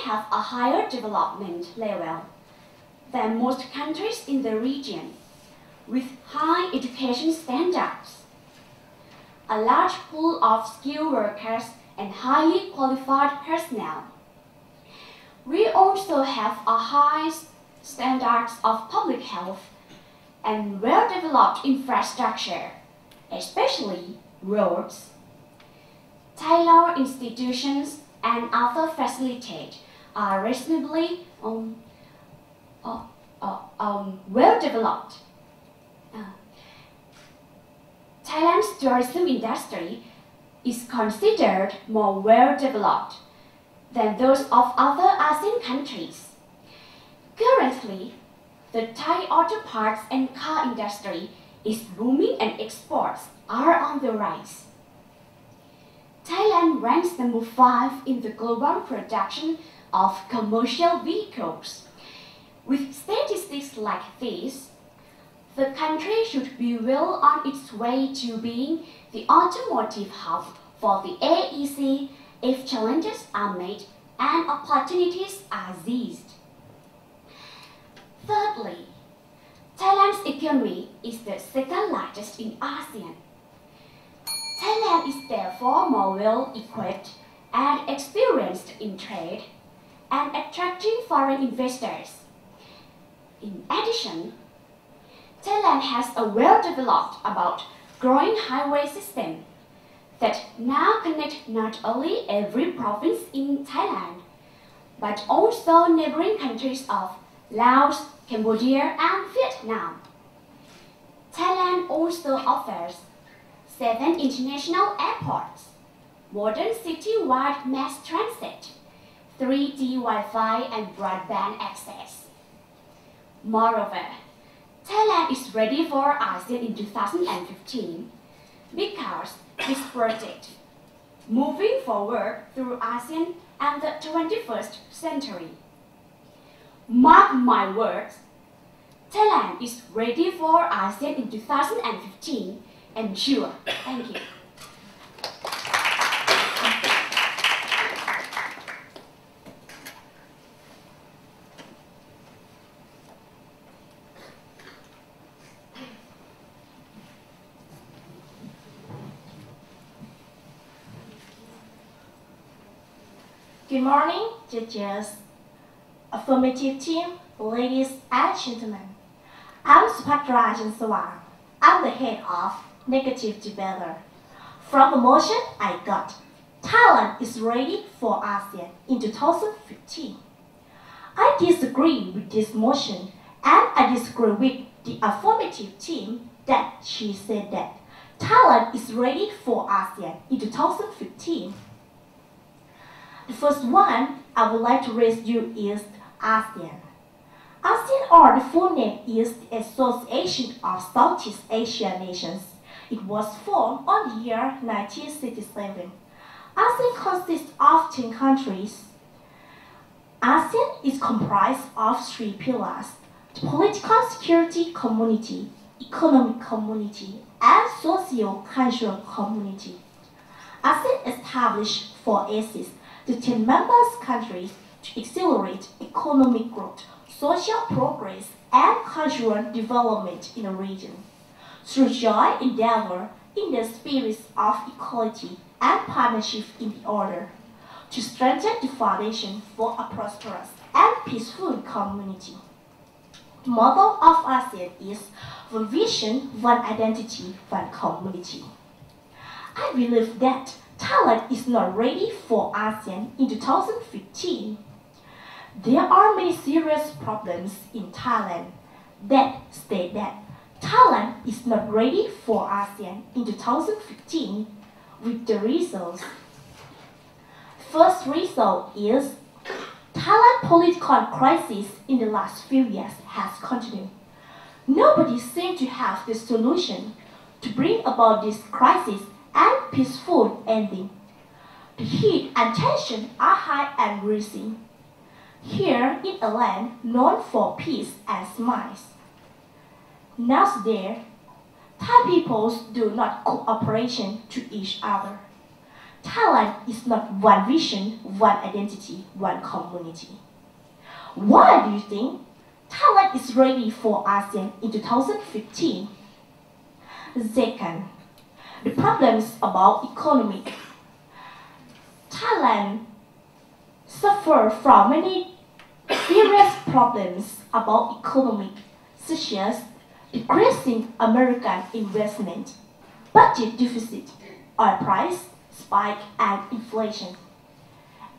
have a higher development level than most countries in the region, with high education standards, a large pool of skilled workers and highly qualified personnel. We also have a high standards of public health and well-developed infrastructure, especially roads. Tailor institutions and other facilities are reasonably well-developed. Thailand's tourism industry is considered more well-developed than those of other ASEAN countries. Currently, the Thai auto parts and car industry is booming and exports are on the rise. Thailand ranks number 5 in the global production of commercial vehicles. With statistics like this, the country should be well on its way to being the automotive hub for the AEC if challenges are made and opportunities are seized. Thirdly, Thailand's economy is the second largest in ASEAN. Thailand is therefore more well-equipped and experienced in trade and attracting foreign investors. In addition, Thailand has a well-developed about growing highway system that now connect not only every province in Thailand, but also neighboring countries of Laos, Cambodia, and Vietnam. Thailand also offers 7 international airports, modern city-wide mass transit, 3G Wi-Fi, and broadband access. Moreover, Thailand is ready for ASEAN in 2015 because this project, moving forward through ASEAN and the 21st century. Mark my words, Thailand is ready for ASEAN in 2015 and sure. Thank you. Good morning, judges, affirmative team, ladies and gentlemen. I'm Supatra Jansawang. I'm the head of Negative Debater. From the motion I got, Thailand is ready for ASEAN in 2015. I disagree with this motion and I disagree with the affirmative team that she said that Thailand is ready for ASEAN in 2015. The first one I would like to raise you is ASEAN. ASEAN, or the full name, is the Association of Southeast Asian Nations. It was formed on the year 1967. ASEAN consists of 10 countries. ASEAN is comprised of 3 pillars: the political security community, economic community, and socio-cultural community. ASEAN established 4 ACEs, the 10 members countries, to accelerate economic growth, social progress, and cultural development in the region. Through joint endeavor in the spirit of equality and partnership in the order, to strengthen the foundation for a prosperous and peaceful community. The motto of ASEAN is one vision, one identity, one community. I believe that Thailand is not ready for ASEAN in 2015. There are many serious problems in Thailand that state that Thailand is not ready for ASEAN in 2015 with the results. First result is Thailand's political crisis in the last few years has continued. Nobody seems to have the solution to bring about this crisis and peaceful ending. The heat and tension are high and rising. Here in a land known for peace and smiles. Nowadays, Thai peoples do not cooperate to each other. Thailand is not one vision, one identity, one community. Why do you think Thailand is ready for ASEAN in 2015? Second, the problems about economic. Thailand suffers from many serious problems about economic, such as decreasing American investment, budget deficit, oil price spike, and inflation.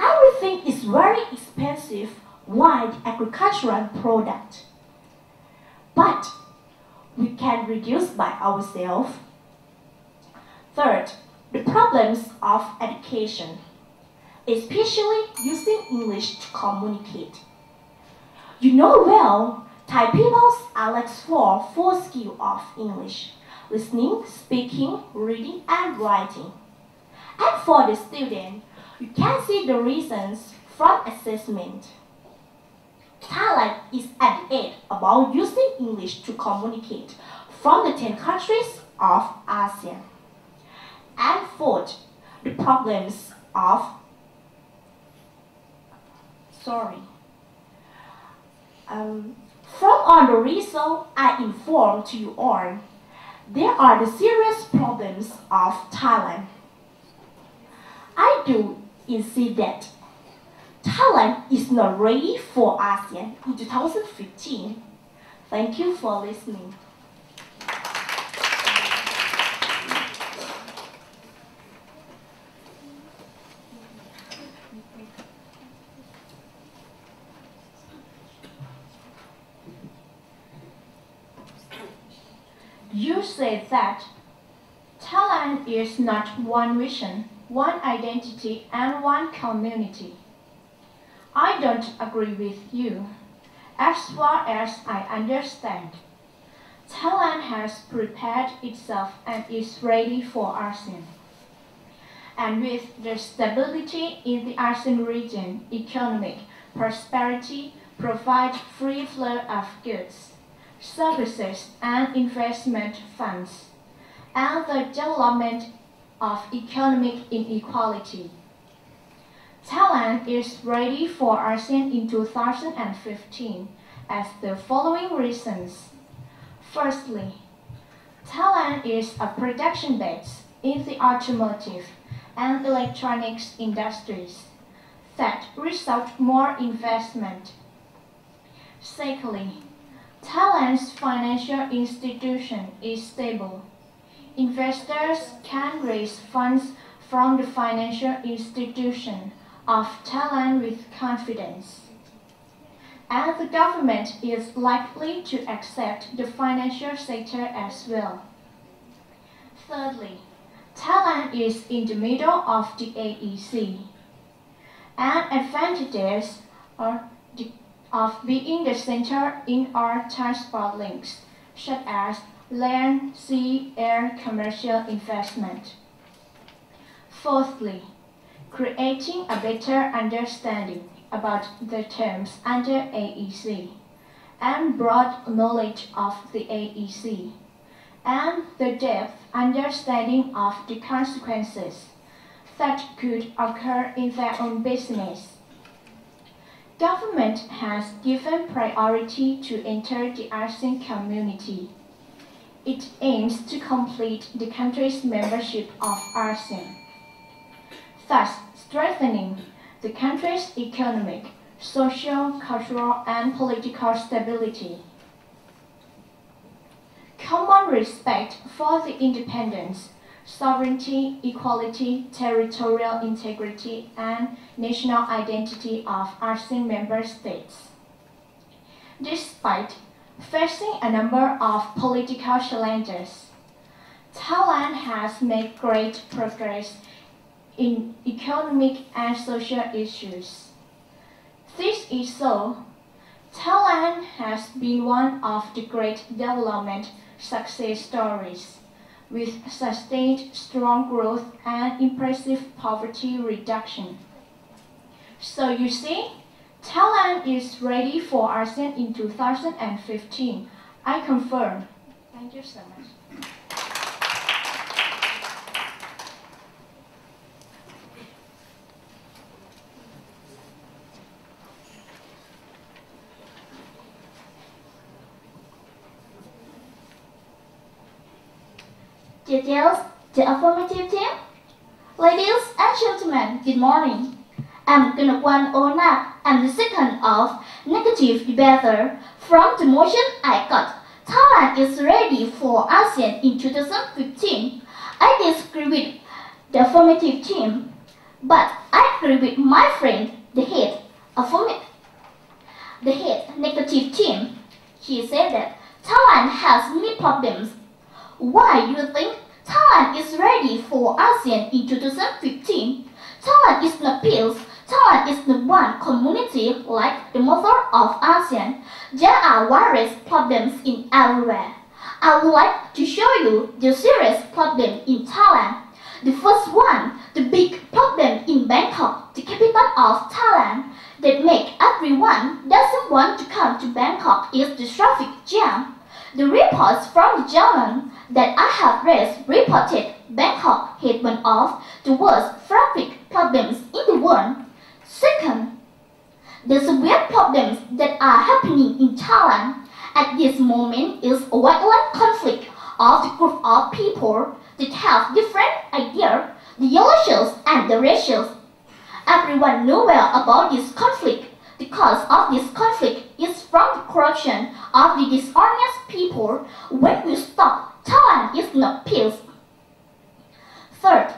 Everything is very expensive while the agricultural product. But we can reduce by ourselves. Third, the problems of education, especially using English to communicate. You know well, Thai people are like four skills of English: listening, speaking, reading, and writing. And for the student, you can see the reasons from assessment. Thailand is at the edge about using English to communicate from the 10 countries of ASEAN. And fourth, the problems of from all the results I informed to you all, there are the serious problems of Thailand. I do insist that Thailand is not ready for ASEAN in 2015. Thank you for listening. You said that Thailand is not one vision, one identity, and one community. I don't agree with you. As far as I understand, Thailand has prepared itself and is ready for ASEAN. And with the stability in the ASEAN region, economic prosperity provides free flow of goods, services, and investment funds, and the development of economic inequality. Thailand is ready for ASEAN in 2015 as the following reasons. Firstly, Thailand is a production base in the automotive and electronics industries that result more investment. Secondly, Thailand's financial institution is stable. Investors can raise funds from the financial institution of Thailand with confidence. And the government is likely to accept the financial sector as well. Thirdly, Thailand is in the middle of the AEC. And advantages are of being the center in our transport links, such as land, sea, air commercial investment. Fourthly, creating a better understanding about the terms under AEC and broad knowledge of the AEC and the depth understanding of the consequences that could occur in their own business. Government has given priority to enter the ASEAN community. It aims to complete the country's membership of ASEAN, thus strengthening the country's economic, social, cultural, and political stability. Common respect for the independence, sovereignty, equality, territorial integrity, and national identity of ASEAN member states. Despite facing a number of political challenges, Thailand has made great progress in economic and social issues. This is so. Thailand has been one of the great development success stories, with sustained strong growth and impressive poverty reduction. So you see, Thailand is ready for ASEAN in 2015. I confirm. Thank you so much. Details, the affirmative team. Ladies and gentlemen, good morning. I'm Gunakwan Ona. I'm the second of negative debater. From the motion I got, Thailand is ready for ASEAN in 2015. I disagree with the affirmative team, but I agree with my friend, the head negative team. He said that Thailand has many problems. Why do you think Thailand is ready for ASEAN in 2015? Thailand is not peace. Thailand is not one community like the mother of ASEAN. There are various problems in everywhere. I would like to show you the serious problem in Thailand. The first one, the big problem in Bangkok, the capital of Thailand, that make everyone doesn't want to come to Bangkok is the traffic jam. The reports from the journal that I have read reported Bangkok had one of the worst traffic problems in the world. Second, the severe problems that are happening in Thailand at this moment is a violent conflict of the group of people that have different ideas, the yellow shells and the red shells. Everyone knows well about this conflict. The cause of this conflict is from the corruption of the dishonest people. When we stop, Thailand is not peace. Third,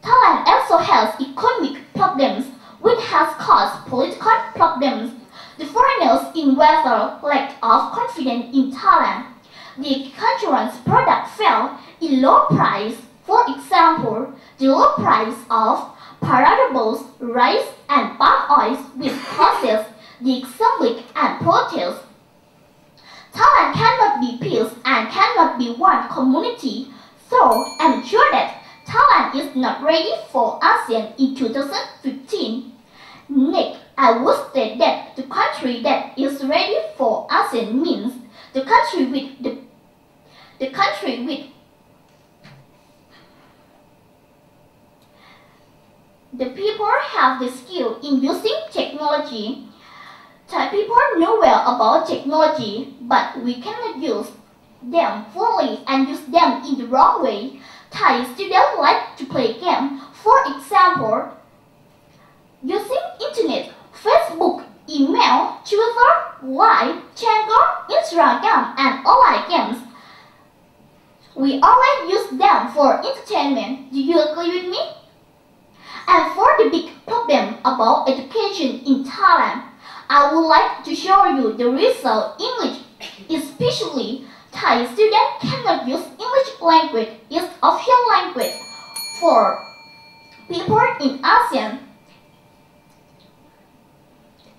Thailand also has economic problems, which has caused political problems. The foreigners in weather lack of confidence in Thailand. The agricultural products fell in low price. For example, the low price of paradables, rice and palm oils which causes the conflict and protest. Thailand cannot be peace and cannot be one community, so I'm sure that Thailand is not ready for ASEAN in 2015. Next, I would state that the country that is ready for ASEAN means the country with the people have the skill in using technology. Thai people know well about technology, but we cannot use them fully and use them in the wrong way. Thai students like to play games. For example, using internet, Facebook, email, Twitter, Line, Tango, Instagram, and online games. We always use them for entertainment. Do you agree with me? And for the big problem about education in Thailand, I would like to show you the result English, especially Thai students cannot use English language as official language for people in ASEAN.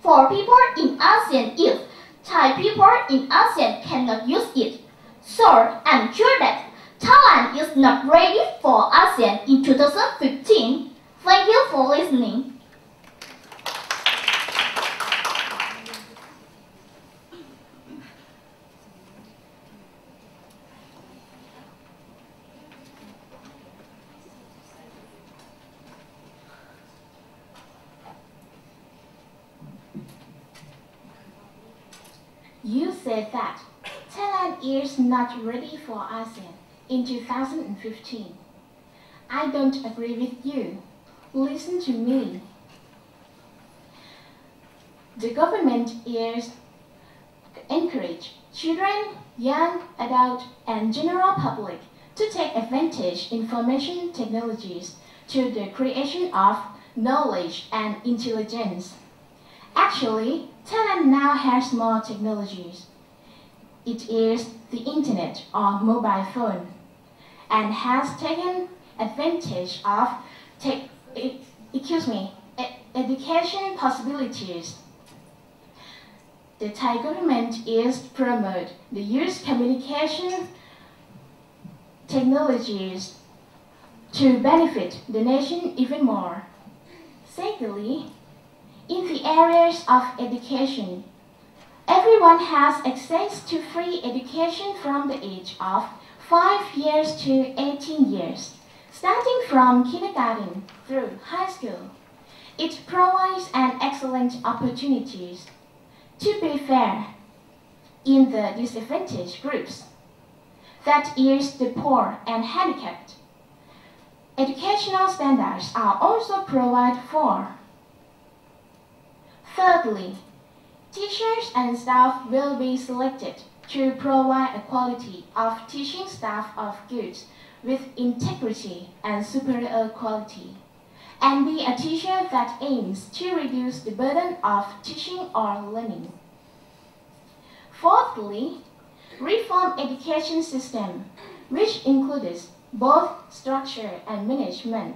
For people in ASEAN, if Thai people in ASEAN cannot use it, so I'm sure that Thailand is not ready for ASEAN in 2015. Thank you for listening. You said that Thailand is not ready for ASEAN in 2015. I don't agree with you. Listen to me. The government is encourage children, young adults, and general public to take advantage information technologies to the creation of knowledge and intelligence. Actually, Thailand now has more technologies. It is the internet or mobile phone and has taken advantage of education possibilities. The Thai government is promote the use communication technologies to benefit the nation even more. Secondly, in the areas of education, everyone has access to free education from the age of 5 years to 18 years, starting from kindergarten through high school. It provides an excellent opportunities to be fair in the disadvantaged groups. that is the poor and handicapped. Educational standards are also provided for. Thirdly, teachers and staff will be selected to provide a quality of teaching staff of goods with integrity and superior quality, and be a teacher that aims to reduce the burden of teaching or learning. Fourthly, reform education system, which includes both structure and management.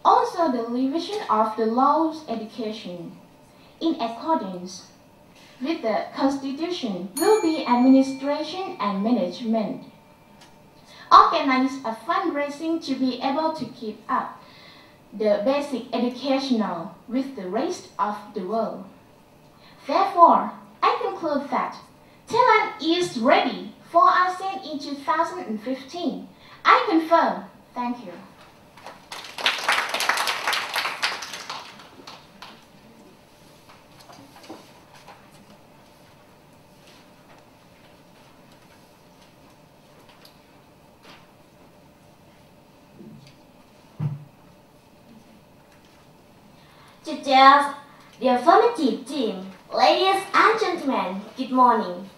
Also the revision of the laws education, in accordance with the Constitution, will be administration and management. Organize a fundraising to be able to keep up the basic educational with the rest of the world. Therefore, I conclude that Thailand is ready for ASEAN in 2015. I confirm. Thank you. Judges, the affirmative team, ladies and gentlemen, good morning.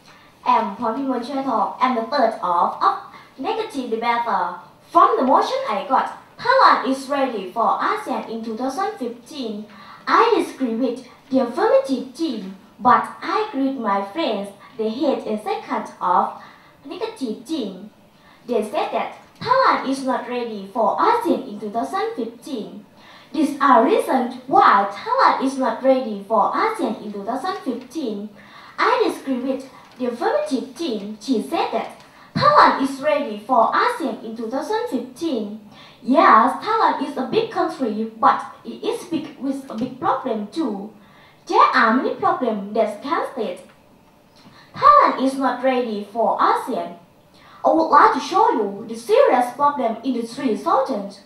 I am Pon and the third of negative debater. From the motion I got, Thailand is ready for ASEAN in 2015. I disagree with the affirmative team, but I agree with my friends. They hate a second of negative team. They said that Thailand is not ready for ASEAN in 2015. These are reasons why Thailand is not ready for ASEAN in 2015. I disagree with the affirmative team. She said that Thailand is ready for ASEAN in 2015. Yes, Thailand is a big country, but it is big with a big problem too. There are many problems that can state Thailand is not ready for ASEAN. I would like to show you the serious problem in the three sultans,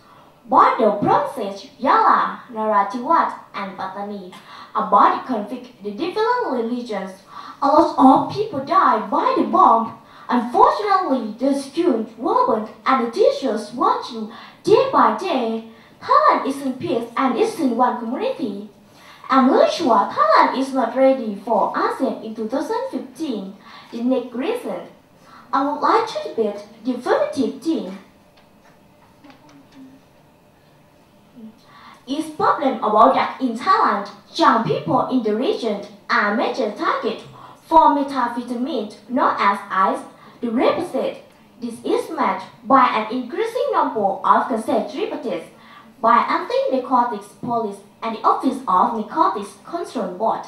border provinces Yala, Narathiwat, and Pattani. About the conflict, the different religions, a lot of people died by the bomb. Unfortunately, the schools were burnt and the teachers watching day by day. Thailand is in peace and is in one community. I'm really sure Thailand is not ready for ASEAN in 2015. The next reason, I would like to debate the affirmative team. Is problem about that in Thailand, young people in the region are major target for methamphetamine known as ice. The represent this is matched by an increasing number of cassette repeaters by anti-narcotics police and the Office of Narcotics Control Board,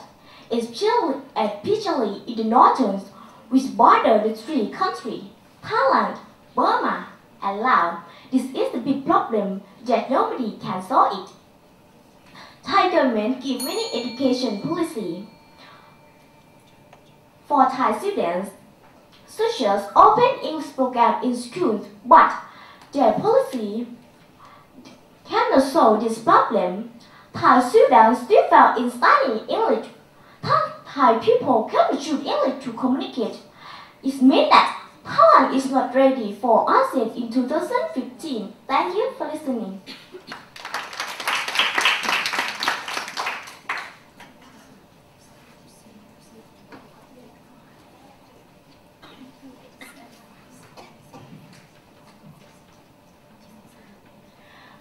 especially in the northern, which border the three countries, Thailand, Burma, and Laos. This is the big problem that nobody can solve it. Thai government give many education policy for Thai students, such as open English program in schools, but their policy cannot solve this problem. Thai students still fail in studying English. Thai people cannot choose English to communicate. It means that Thailand is not ready for ASEAN in 2015. Thank you for listening.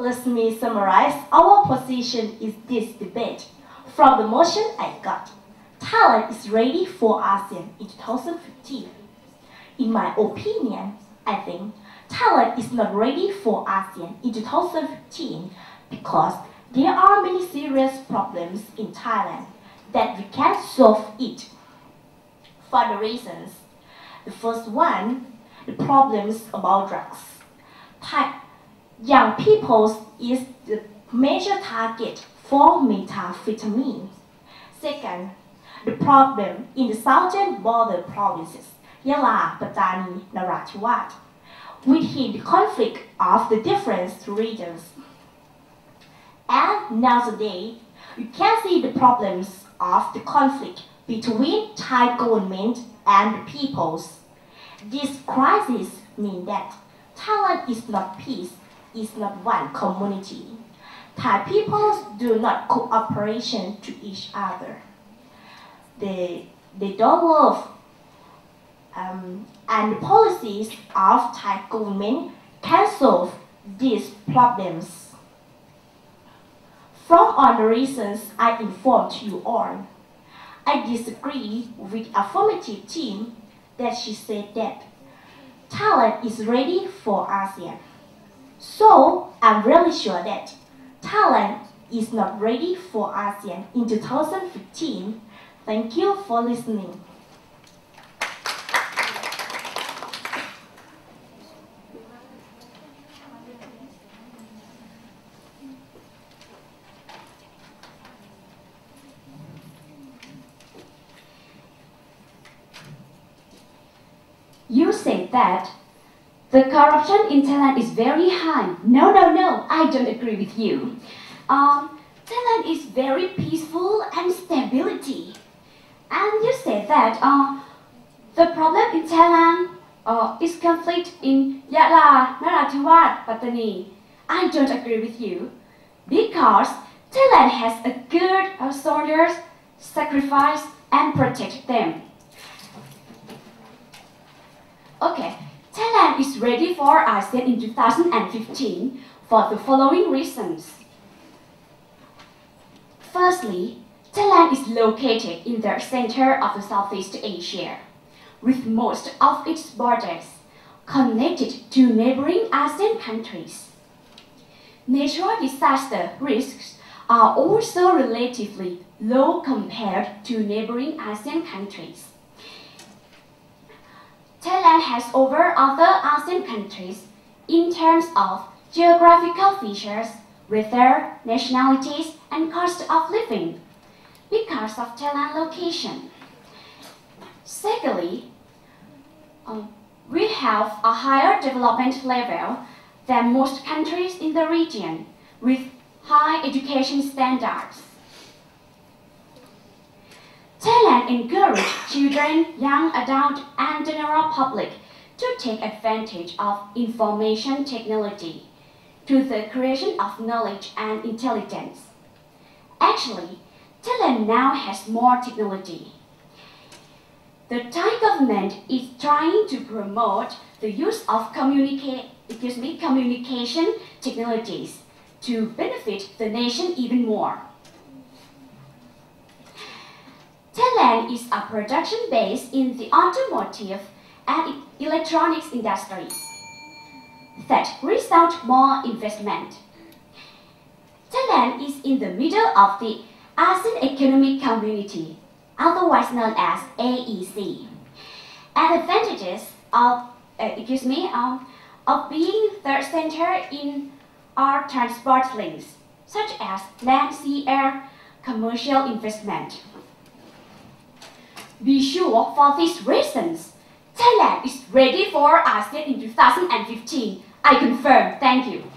Let me summarize our position in this debate. From the motion I got, Thailand is ready for ASEAN in 2015. In my opinion, I think Thailand is not ready for ASEAN in 2015 because there are many serious problems in Thailand that we can't solve it. For the reasons, the first one, the problems about drugs. Young people is the major target for methamphetamine. Second, the problem in the southern border provinces, Yala, Pattani, Narathiwat, within the conflict of the different regions. And nowadays, you can see the problems of the conflict between Thai government and the peoples. This crisis mean that Thailand is not peace, is not one community. Thai peoples do not cooperation to each other. They don't love, and the policies of Thai government can solve these problems. From all the reasons I informed you on, I disagree with affirmative team that she said that Thailand is ready for ASEAN. So I'm really sure that Thailand is not ready for ASEAN in 2015. Thank you for listening. You said that the corruption in Thailand is very high. No, I don't agree with you. Thailand is very peaceful and stability. And you said that the problem in Thailand is conflict in Yala, Narathiwat, Pattani. I don't agree with you because Thailand has a good soldiers, sacrifice and protect them. Okay, Thailand is ready for ASEAN in 2015 for the following reasons. Firstly, Thailand is located in the center of the Southeast Asia, with most of its borders connected to neighboring ASEAN countries. Natural disaster risks are also relatively low compared to neighboring ASEAN countries. Thailand has over other ASEAN countries in terms of geographical features, weather, nationalities, and cost of living because of Thailand's location. Secondly, we have a higher development level than most countries in the region with high education standards. Thailand encourages children, young adults, and general public to take advantage of information technology to the creation of knowledge and intelligence. Actually, Thailand now has more technology. The Thai government is trying to promote the use of communication technologies to benefit the nation even more. Thailand is a production base in the automotive and electronics industries that result more investment. Thailand is in the middle of the ASEAN Economic Community, otherwise known as AEC. And advantages of being the center in our transport links, such as land, sea, air, commercial investment. Be sure for these reasons, Thailand is ready for ASEAN in 2015. I confirm. Thank you.